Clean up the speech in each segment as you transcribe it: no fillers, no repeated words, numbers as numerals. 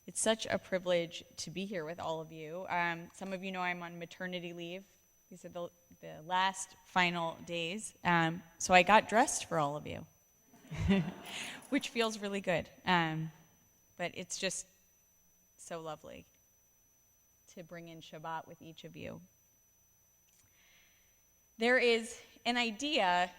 It's such a privilege to be here with all of you. Some of you know I'm on maternity leave. These are the last final days. So I got dressed for all of you, which feels really good. But it's just so lovely to bring in Shabbat with each of you. There is an idea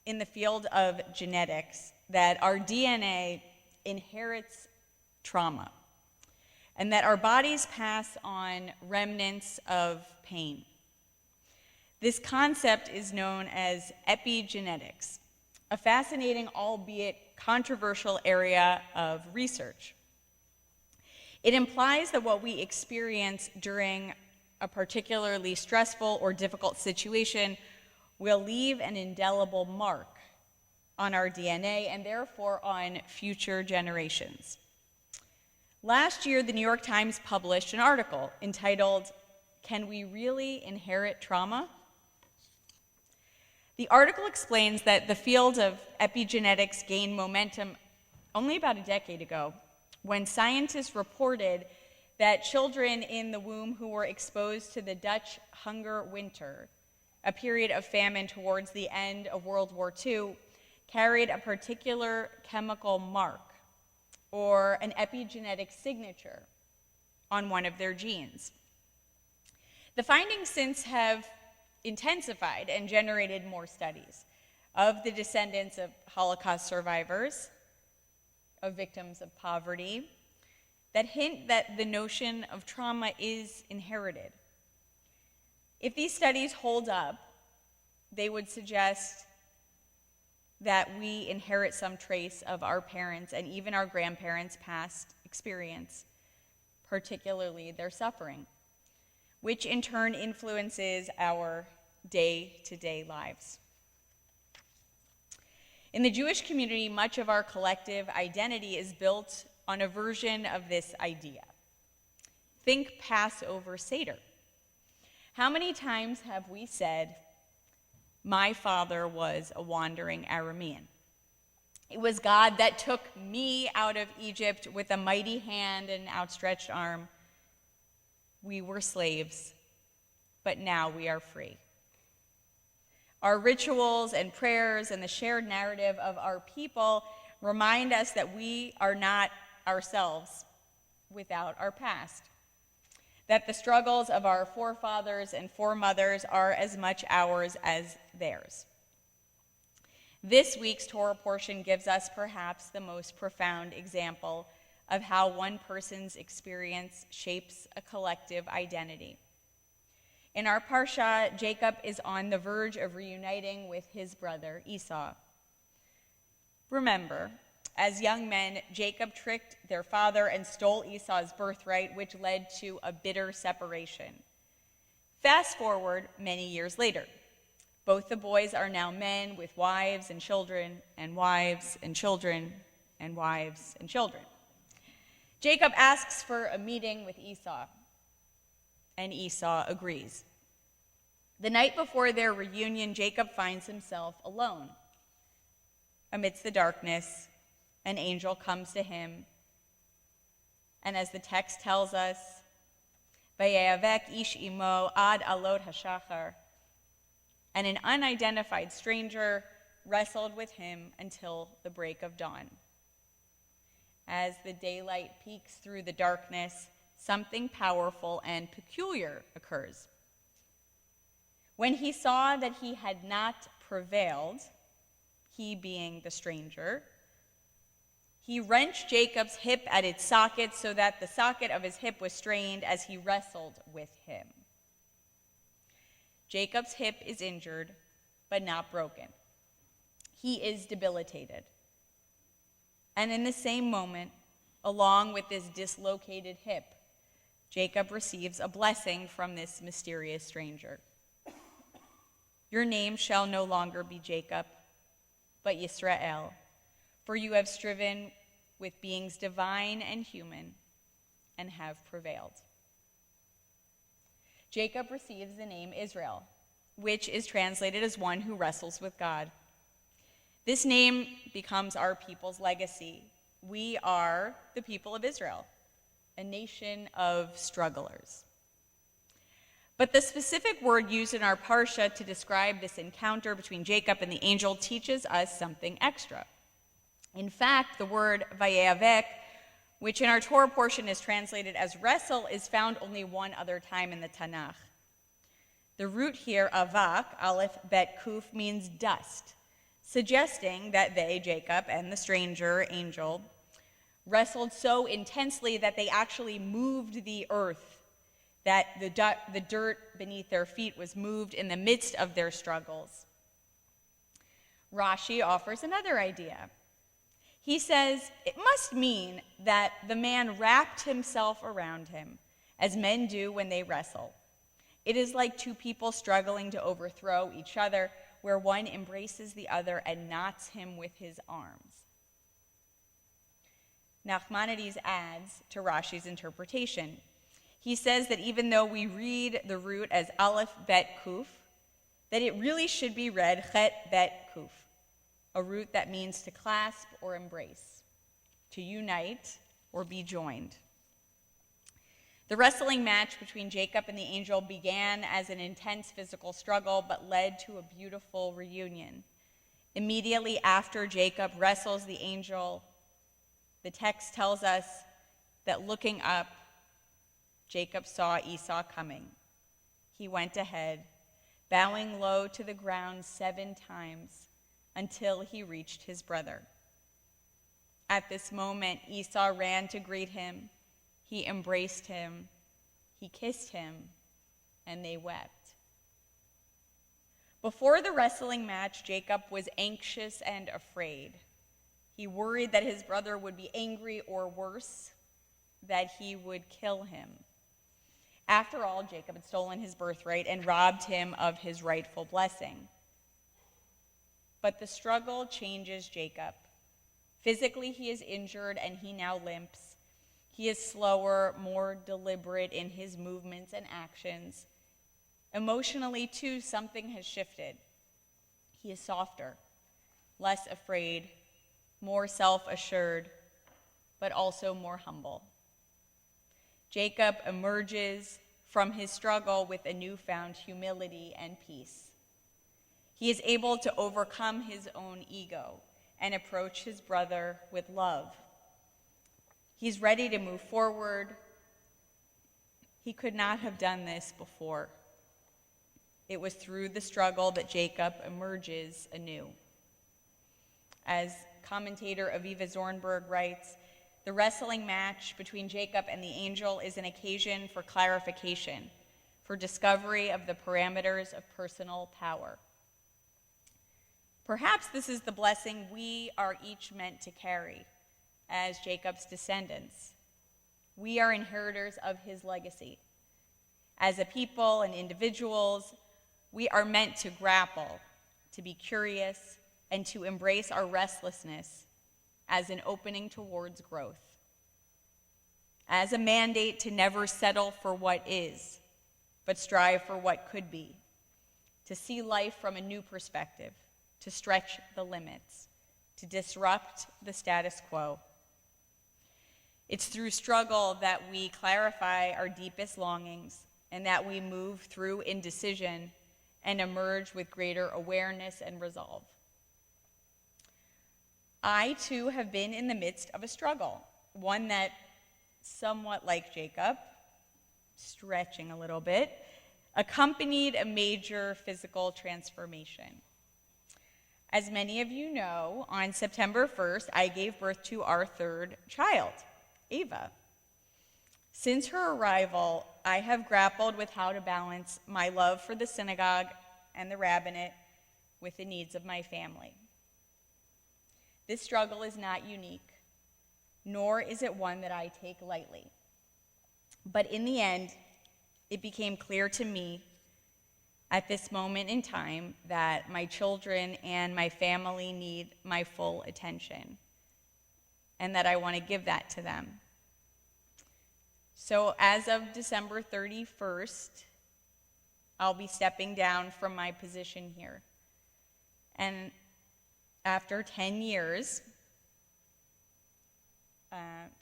in the field of genetics that our DNA inherits trauma and that our bodies pass on remnants of pain. This concept is known as epigenetics, a fascinating, albeit controversial area of research. It implies that what we experience during a particularly stressful or difficult situation will leave an indelible mark on our DNA and therefore on future generations. Last year, the New York Times published an article entitled, "Can We Really Inherit Trauma?" The article explains that the field of epigenetics gained momentum only about a decade ago when scientists reported that children in the womb who were exposed to the Dutch hunger winter, a period of famine towards the end of World War II, carried a particular chemical mark or an epigenetic signature on one of their genes. The findings since have intensified and generated more studies of the descendants of Holocaust survivors, of victims of poverty, that hint that the notion of trauma is inherited. If these studies hold up, they would suggest that we inherit some trace of our parents' and even our grandparents' past experience, particularly their suffering, which in turn influences our day-to-day lives. In the Jewish community, much of our collective identity is built on a version of this idea. Think Passover Seder. How many times have we said, "My father was a wandering Aramean. It was God that took me out of Egypt with a mighty hand and outstretched arm. We were slaves, but now we are free." Our rituals and prayers and the shared narrative of our people remind us that we are not ourselves without our past, that the struggles of our forefathers and foremothers are as much ours as theirs. This week's Torah portion gives us perhaps the most profound example of how one person's experience shapes a collective identity. In our Parsha, Jacob is on the verge of reuniting with his brother Esau. Remember, as young men, Jacob tricked their father and stole Esau's birthright, which led to a bitter separation. Fast forward many years later. Both the boys are now men with wives and children, and wives and children, and wives and children. Jacob asks for a meeting with Esau, and Esau agrees. The night before their reunion, Jacob finds himself alone. Amidst the darkness, an angel comes to him, and as the text tells us, "Vayavek ish imo ad alot hashachar," and an unidentified stranger wrestled with him until the break of dawn. As the daylight peeks through the darkness, something powerful and peculiar occurs. When he saw that he had not prevailed, he being the stranger, he wrenched Jacob's hip at its socket so that the socket of his hip was strained as he wrestled with him. Jacob's hip is injured, but not broken. He is debilitated. And in the same moment, along with this dislocated hip, Jacob receives a blessing from this mysterious stranger. "Your name shall no longer be Jacob, but Yisrael, for you have striven with beings divine and human and have prevailed." Jacob receives the name Israel, which is translated as one who wrestles with God. This name becomes our people's legacy. We are the people of Israel, a nation of strugglers. But the specific word used in our parsha to describe this encounter between Jacob and the angel teaches us something extra. In fact, the word vayavek, which in our Torah portion is translated as wrestle, is found only one other time in the Tanakh. The root here, avak, aleph, bet, kuf, means dust, suggesting that they, Jacob and the stranger, angel, wrestled so intensely that they actually moved the earth, that the dirt beneath their feet was moved in the midst of their struggles. Rashi offers another idea. He says, it must mean that the man wrapped himself around him, as men do when they wrestle. It is like two people struggling to overthrow each other, where one embraces the other and knots him with his arms. Nachmanides adds to Rashi's interpretation. He says that even though we read the root as aleph, bet, kuf, that it really should be read chet, bet, kuf, a root that means to clasp or embrace, to unite or be joined. The wrestling match between Jacob and the angel began as an intense physical struggle, but led to a beautiful reunion. Immediately after Jacob wrestles the angel, the text tells us that looking up, Jacob saw Esau coming. He went ahead, bowing low to the ground 7 times until he reached his brother. At this moment, Esau ran to greet him. He embraced him, he kissed him, and they wept. Before the wrestling match, Jacob was anxious and afraid. He worried that his brother would be angry, or worse, that he would kill him. After all, Jacob had stolen his birthright and robbed him of his rightful blessing. But the struggle changes Jacob. Physically, he is injured and he now limps. He is slower, more deliberate in his movements and actions. Emotionally, too, something has shifted. He is softer, less afraid, more self-assured, but also more humble. Jacob emerges from his struggle with a newfound humility and peace. He is able to overcome his own ego and approach his brother with love. He's ready to move forward. He could not have done this before. It was through the struggle that Jacob emerges anew. As commentator Aviva Zornberg writes, the wrestling match between Jacob and the angel is an occasion for clarification, for discovery of the parameters of personal power. Perhaps this is the blessing we are each meant to carry as Jacob's descendants. We are inheritors of his legacy. As a people and individuals, we are meant to grapple, to be curious, and to embrace our restlessness as an opening towards growth, as a mandate to never settle for what is, but strive for what could be, to see life from a new perspective, to stretch the limits, to disrupt the status quo. It's through struggle that we clarify our deepest longings and that we move through indecision and emerge with greater awareness and resolve. I, too, have been in the midst of a struggle, one that, somewhat like Jacob, stretching a little bit, accompanied a major physical transformation. As many of you know, on September 1st, I gave birth to our 3rd child, Ava. Since her arrival, I have grappled with how to balance my love for the synagogue and the rabbinate with the needs of my family. This struggle is not unique, nor is it one that I take lightly. But in the end, it became clear to me at this moment in time that my children and my family need my full attention, and that I want to give that to them. So as of December 31st, I'll be stepping down from my position here. And after 10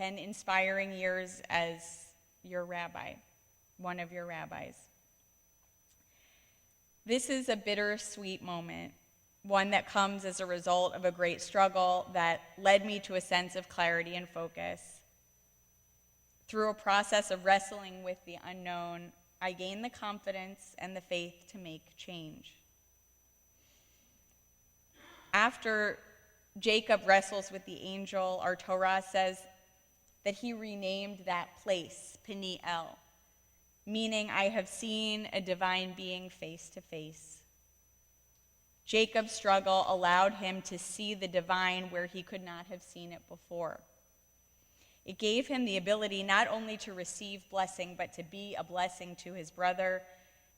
10 inspiring years as your rabbi, one of your rabbis. This is a bittersweet moment, one that comes as a result of a great struggle that led me to a sense of clarity and focus. Through a process of wrestling with the unknown, I gained the confidence and the faith to make change. After Jacob wrestles with the angel, our Torah says that he renamed that place Peniel, meaning I have seen a divine being face to face. Jacob's struggle allowed him to see the divine where he could not have seen it before. It gave him the ability not only to receive blessing, but to be a blessing to his brother,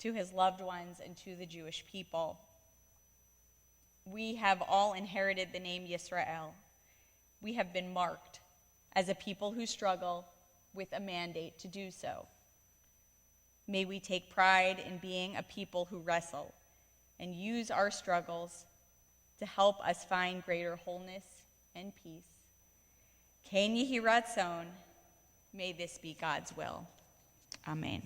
to his loved ones, and to the Jewish people. We have all inherited the name Yisrael. We have been marked as a people who struggle with a mandate to do so. May we take pride in being a people who wrestle and use our struggles to help us find greater wholeness and peace. Ken Yehi Ratzon, may this be God's will. Amen.